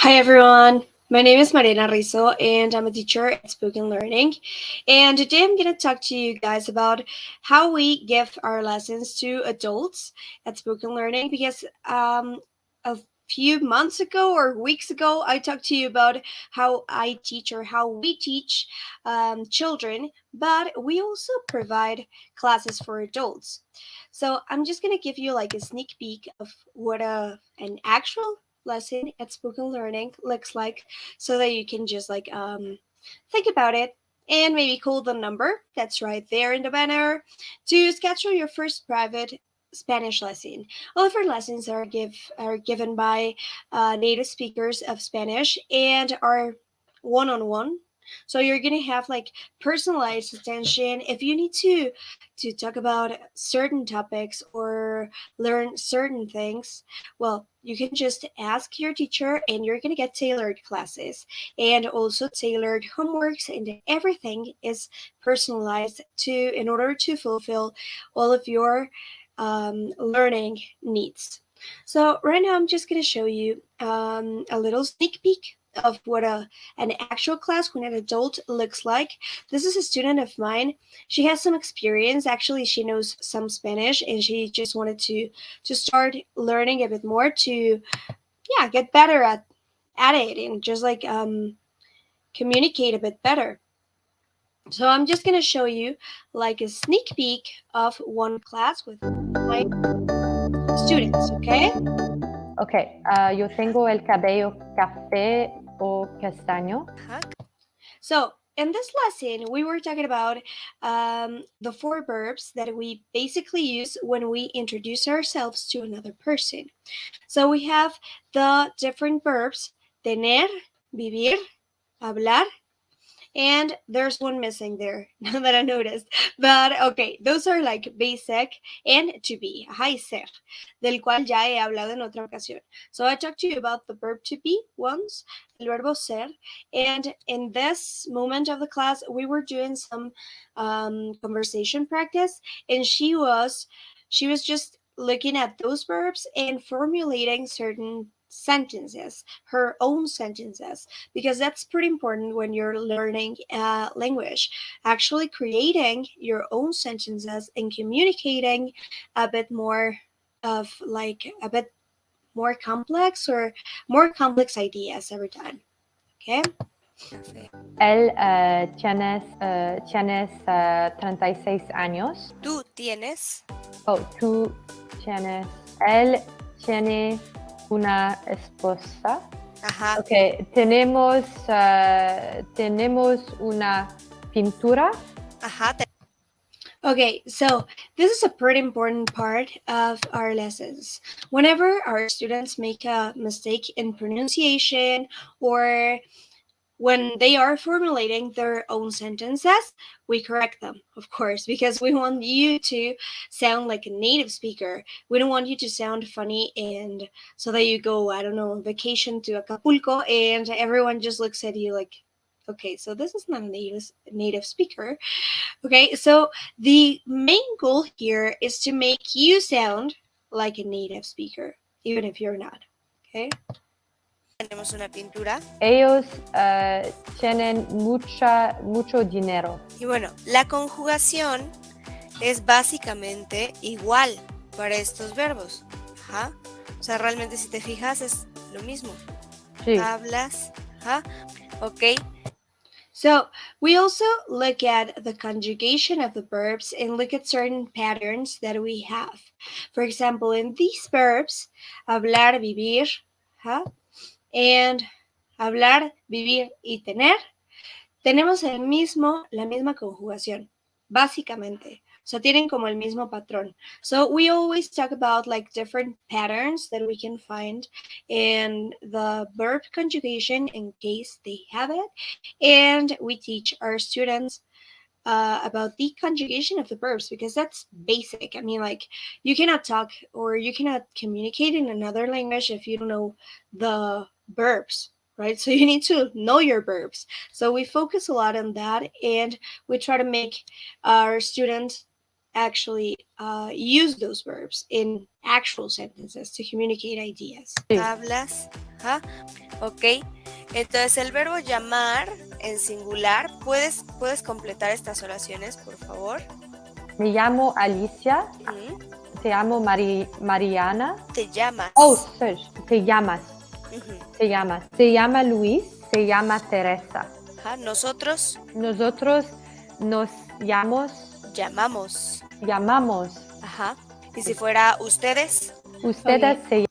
Hi everyone, my name is Marina Rizzo and I'm a teacher at Spoken Learning. And today I'm going to talk to you guys about how we give our lessons to adults at Spoken Learning because a few months ago or weeks ago I talked to you about how I teach or how we teach children, but we also provide classes for adults. So I'm just going to give you like a sneak peek of what an actual lesson at Spoken Learning looks like so that you can just think about it and maybe call the number that's right there in the banner to schedule your first private Spanish lesson. All of our lessons are given by native speakers of Spanish and are one-on-one. So you're gonna have like personalized attention. If you need to talk about certain topics or learn certain things, well, you can just ask your teacher and you're going to get tailored classes and also tailored homeworks, and everything is personalized to in order to fulfill all of your learning needs. So right now I'm just going to show you a little sneak peek of what an actual class when an adult looks like. This is a student of mine. She has some experience. Actually, she knows some Spanish and she just wanted to start learning a bit more to get better at it and just communicate a bit better. So I'm just gonna show you like a sneak peek of one class with my students, okay? Ok, yo tengo el cabello café o castaño. So in this lesson, we were talking about the four verbs that we basically use when we introduce ourselves to another person. So we have the different verbs tener, vivir, hablar, and there's one missing there now that I noticed. But okay, those are like basic and to be, hay ser, del cual ya he hablado en otra ocasión. So I talked to you about the verb to be once, el verbo ser, and in this moment of the class, we were doing some conversation practice, and she was just looking at those verbs and formulating certain sentences, her own sentences, because that's pretty important when you're learning a language. Actually, creating your own sentences and communicating a bit more of like a bit more complex or more complex ideas every time. Okay. Él tienes 36 años. Tú tienes. Oh, tú tienes. Él tiene una esposa. Ajá. Ok, tenemos una pintura. Ajá. Okay, so this is a pretty important part of our lessons. Whenever our students make a mistake in pronunciation or when they are formulating their own sentences, we correct them, of course, because we want you to sound like a native speaker. We don't want you to sound funny and so that you go, I don't know, on vacation to Acapulco and everyone just looks at you like, okay, so this is not a native speaker. Okay, so the main goal here is to make you sound like a native speaker, even if you're not. Okay. Tenemos una pintura. Ellos tienen mucho dinero. Y bueno, la conjugación es básicamente igual para estos verbos. Ajá. O sea, realmente si te fijas es lo mismo. Sí. Hablas. Ajá. Ok. So we also look at the conjugation of the verbs and look at certain patterns that we have. For example, in these verbs, hablar, vivir, huh? And hablar, vivir y tener, tenemos la misma conjugación, básicamente. So tienen como el mismo patrón. So we always talk about like different patterns that we can find in the verb conjugation in case they have it. And we teach our students about the conjugation of the verbs because that's basic. I mean, like, you cannot talk or you cannot communicate in another language if you don't know the verbs, right? So you need to know your verbs. So we focus a lot on that and we try to make our students actually use those verbs in actual sentences to communicate ideas. Sí. Hablas. Ajá. Ok. Entonces el verbo llamar en singular, ¿puedes completar estas oraciones, por favor? Me llamo Alicia. Ujú. Te llamo Mariana. Te llamas. Oh, sorry. Te llamas. Ujú. Te llamas. Se llama Luis. Se llama Teresa. Ajá. Nosotros Nosotros nos llamamos. llamamos. Ajá. Y si fuera ustedes, Ustedes se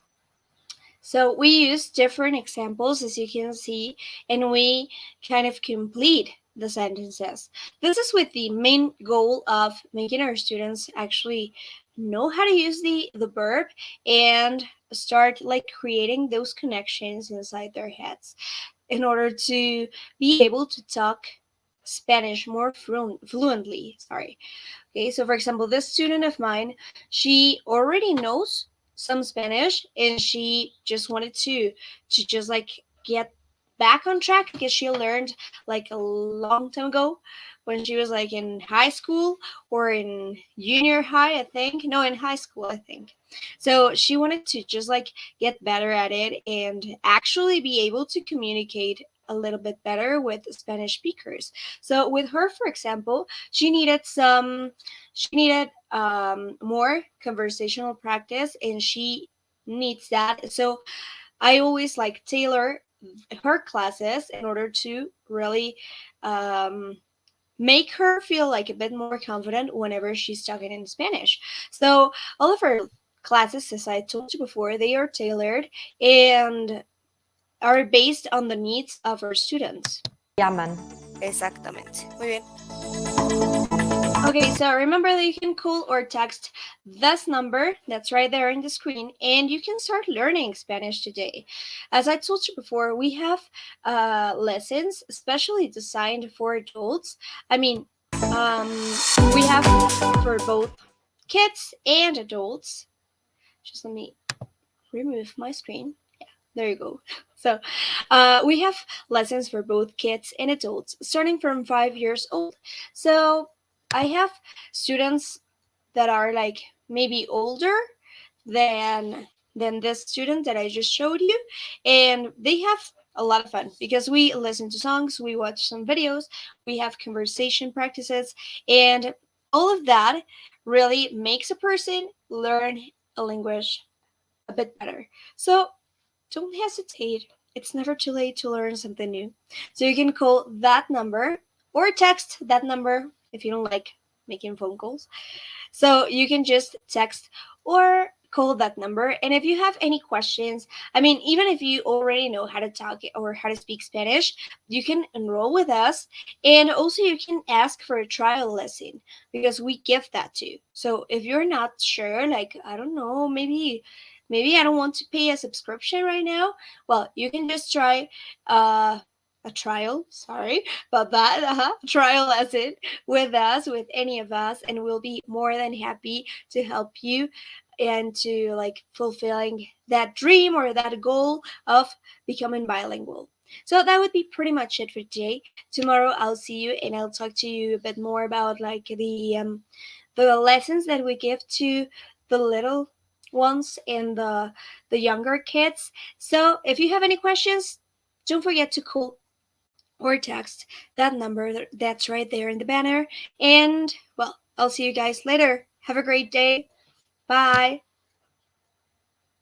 So we use different examples, as you can see, and we kind of complete the sentences. This is with the main goal of making our students actually know how to use the verb and start like creating those connections inside their heads in order to be able to talk Spanish more fluently. Sorry. Okay, so for example, this student of mine, she already knows some Spanish and she just wanted to just like get back on track because she learned like a long time ago when she was like in high school or in junior high, I think. No, in high school, I think. So she wanted to just like get better at it and actually be able to communicate a little bit better with Spanish speakers. So with her, for example, she needed more conversational practice and she needs that. So I always like tailor her classes in order to really make her feel like a bit more confident whenever she's talking in Spanish. So all of her classes, as I told you before, they are tailored and are based on the needs of our students. llaman. exactamente. Muy bien. Okay, so remember that you can call or text this number that's right there in the screen, and you can start learning Spanish today. As I told you before, we have lessons specially designed for adults. I mean, we have for both kids and adults. Just let me remove my screen. Yeah, there you go. So we have lessons for both kids and adults starting from 5 years old. So I have students that are like maybe older than this student that I just showed you, and they have a lot of fun because we listen to songs, we watch some videos, we have conversation practices, and all of that really makes a person learn a language a bit better. So don't hesitate. It's never too late to learn something new. So you can call that number or text that number if you don't like making phone calls. So you can just text or call that number. And if you have any questions, I mean, even if you already know how to talk or how to speak Spanish, you can enroll with us. And also you can ask for a trial lesson because we give that too. So if you're not sure, like, I don't know, maybe I don't want to pay a subscription right now, well, you can just try a trial, sorry about that, trial lesson with us, with any of us, and we'll be more than happy to help you and to like fulfilling that dream or that goal of becoming bilingual. So that would be pretty much it for today. Tomorrow I'll see you and I'll talk to you a bit more about like the lessons that we give to the little ones and the younger kids. So if you have any questions, don't forget to call or text that number that's right there in the banner. And well, I'll see you guys later. Have a great day. Bye.